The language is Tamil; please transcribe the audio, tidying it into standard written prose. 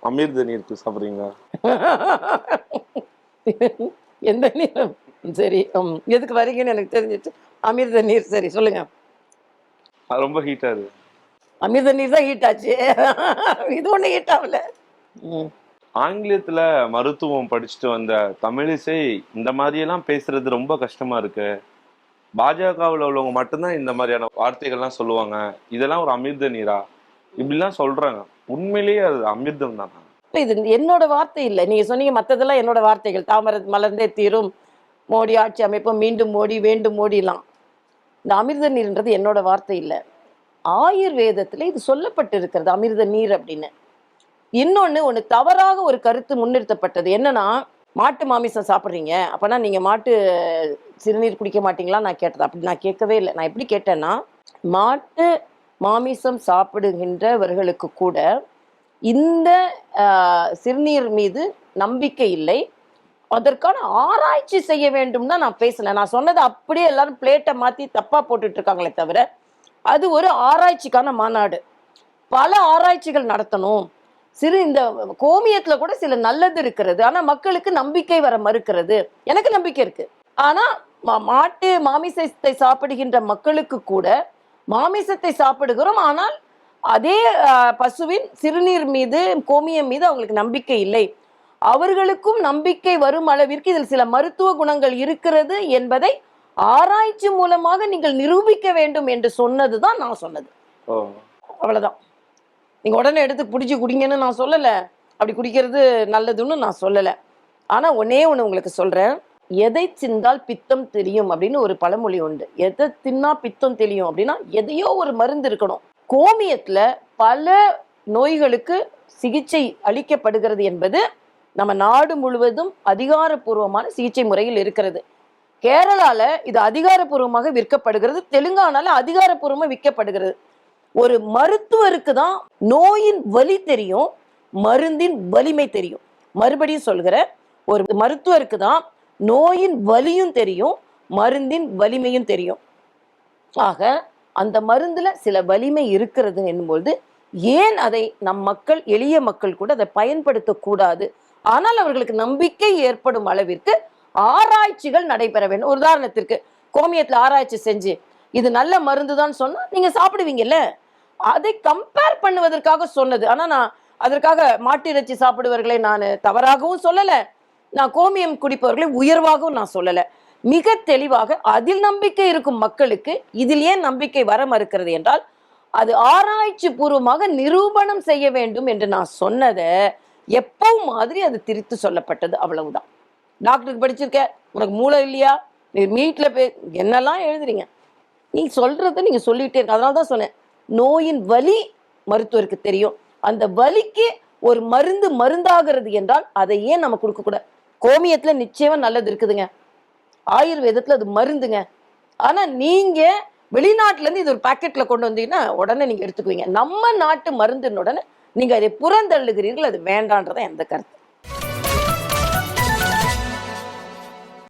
அமிர்த நீர் சாப்பிட்றீங்களா? எந்த நீர்? சரி, எதுக்கு வரீங்கன்னு எனக்கு தெரிஞ்சிச்சு. அமிர்த நீர், சரி சொல்லுங்க. அது ரொம்ப ஹீட்டா இருக்கு. அமிர்த நீர் தான் ஹீட் ஆச்சு. இது ஒண்ணு ஹீட் ஆகல. ஆங்கிலத்துல மருத்துவம் படிச்சுட்டு வந்த தமிழிசை இந்த மாதிரியெல்லாம் பேசுறது ரொம்ப கஷ்டமா இருக்கு. பாஜகவில் உள்ளவங்க மட்டும்தான் இந்த மாதிரியான வார்த்தைகள்லாம் சொல்லுவாங்க. இதெல்லாம் ஒரு அமிர்த நீரா? இப்படிலாம் சொல்றாங்க. உண்மையிலேயே அது அமிர்தம் தானா? இது என்னோட வார்த்தை இல்லை. நீங்க சொன்னீங்க மற்றதெல்லாம் என்னோட வார்த்தைகள். தாமரை மலர்ந்தே தீரும், மோடி ஆட்சி அமைப்போம், மீண்டும் மோடி, வேண்டும் மோடிலாம். இந்த அமிர்த நீர்ன்றது என்னோட வார்த்தை இல்லை. ஆயுர்வேதத்துல இது சொல்லப்பட்டு இருக்கிறது அமிர்த நீர் அப்படின்னு. இன்னொன்னு ஒண்ணு தவறாக ஒரு கருத்து முன்னிறுத்தப்பட்டது என்னன்னா, மாட்டு மாமிசம் சாப்பிட்றீங்க அப்பனா நீங்க மாட்டு சிறுநீர் குடிக்க மாட்டீங்களா நான் கேட்டது. அப்படி நான் கேட்கவே இல்லை. நான் எப்படி கேட்டேன்னா, மாட்டு மாமிசம் சாப்பிடுகின்றவர்களுக்கு கூட இந்த சிறுநீர் மீது நம்பிக்கை இல்லை, அதற்கான ஆராய்ச்சி செய்ய வேண்டும் தான் நான் பேசினேன். நான் சொன்னது அப்படியே எல்லாரும் பிளேட்டை மாத்தி தப்பா போட்டுட்டு இருக்காங்களே தவிர, அது ஒரு ஆராய்ச்சிக்கான மாநாடு. பல ஆராய்ச்சிகள் நடத்தணும். இந்த கோமியத்துல கூட சில நல்லது இருக்கிறது, ஆனா மக்களுக்கு நம்பிக்கை வர மறுக்கிறது. எனக்கு நம்பிக்கை இருக்கு, ஆனா மாட்டு மாமிசத்தை சாப்பிடுகின்ற மக்களுக்கு கூட மாமிசத்தை சாப்பிடுகிறோம், ஆனால் அதே பசுவின் சிறுநீர் மீது கோமியம் மீது அவங்களுக்கு நம்பிக்கை இல்லை. அவர்களுக்கும் நம்பிக்கை வரும் அளவிற்கு இதில் சில மருத்துவ குணங்கள் இருக்கிறது என்பதை ஆராய்ச்சி மூலமாக நீங்கள் நிரூபிக்க வேண்டும் என்று சொன்னதுதான் நான் சொன்னது. அவ்வளவுதான். நீங்க உடனே எடுத்து பிடிச்சி குடிங்கன்னு நான் சொல்லல, அப்படி குடிக்கிறது நல்லதுன்னு நான் சொல்லல. ஆனா ஒன்னே ஒண்ணு உங்களுக்கு சொல்றேன், எதை தின்றால் பித்தம் தெரியும் அப்படின்னு ஒரு பழமொழி உண்டு. எதை தின்னா பித்தம் தெரியும் அப்படின்னா எதையோ ஒரு மருந்து இருக்கணும். கோமியத்துல பல நோய்களுக்கு சிகிச்சை அளிக்கப்படுகிறது என்பது நம்ம நாடு முழுவதும் அதிகாரப்பூர்வமான சிகிச்சை முறையில் இருக்கிறது. கேரளால இது அதிகாரப்பூர்வமாக விற்கப்படுகிறது, தெலுங்கானால அதிகாரப்பூர்வமாக விற்கப்படுகிறது. ஒரு மருத்துவருக்கு தான் நோயின் வலி தெரியும், மருந்தின் வலிமை தெரியும். மறுபடியும் சொல்கிற, ஒரு மருத்துவருக்கு தான் நோயின் வலியும் தெரியும், மருந்தின் வலிமையும் தெரியும். ஆக அந்த மருந்துல சில வலிமை இருக்கிறது என்னும்போது ஏன் அதை நம் மக்கள், எளிய மக்கள் கூட அதை பயன்படுத்தக்கூடாது? ஆனால் அவர்களுக்கு நம்பிக்கை ஏற்படும் அளவிற்கு ஆராய்ச்சிகள் நடைபெற வேண்டும். உதாரணத்திற்கு கோமியத்துல ஆராய்ச்சி செஞ்சு இது நல்ல மருந்து தான் சொன்னா நீங்க சாப்பிடுவீங்கல்ல, அதை கம்பேர் பண்ணுவதற்காக சொன்னது. ஆனா நான் அதற்காக மாட்டு இறைச்சி சாப்பிடுவர்களை நான் தவறாகவும் சொல்லல, நான் கோமியம் குடிப்பவர்களை உயர்வாகவும் நான் சொல்லல. மிக தெளிவாக அதில் நம்பிக்கை இருக்கும் மக்களுக்கு இதில் ஏன் நம்பிக்கை வர மறுக்கிறது என்றால், அது ஆராய்ச்சி பூர்வமாக நிரூபணம் செய்ய வேண்டும் என்று நான் சொன்னதை எப்பவும் மாதிரி அது திரித்து சொல்லப்பட்டது. அவ்வளவுதான். டாக்டருக்கு படிச்சிருக்க, உனக்கு மூளை இல்லையா, நீ மீட்ல என்னெல்லாம் எழுதுறீங்க, நீ சொல்றத நீங்க சொல்லிட்டே இருக்க. அதனால தான் சொன்னேன், நோயின் வலி மருத்துவருக்கு தெரியும், அந்த வலிக்கு ஒரு மருந்து மருந்தாகிறது என்றால் அதை ஏன் நம்ம கொடுக்க கூடாது? கோமியத்துல நிச்சயமா நல்லது இருக்குதுங்க, ஆயுர்வேதத்துல அது மருந்துங்க. ஆனா நீங்க வெளிநாட்டுல இருந்து இது ஒரு பாக்கெட்ல கொண்டு வந்தீங்கன்னா உடனே நீங்க எடுத்துக்குவீங்க. நம்ம நாட்டு மருந்துன்னு உடனே நீங்க அதை புறந்தள்ளுகிறீர்கள். அது வேண்டான்றதான் எந்த கருத்து.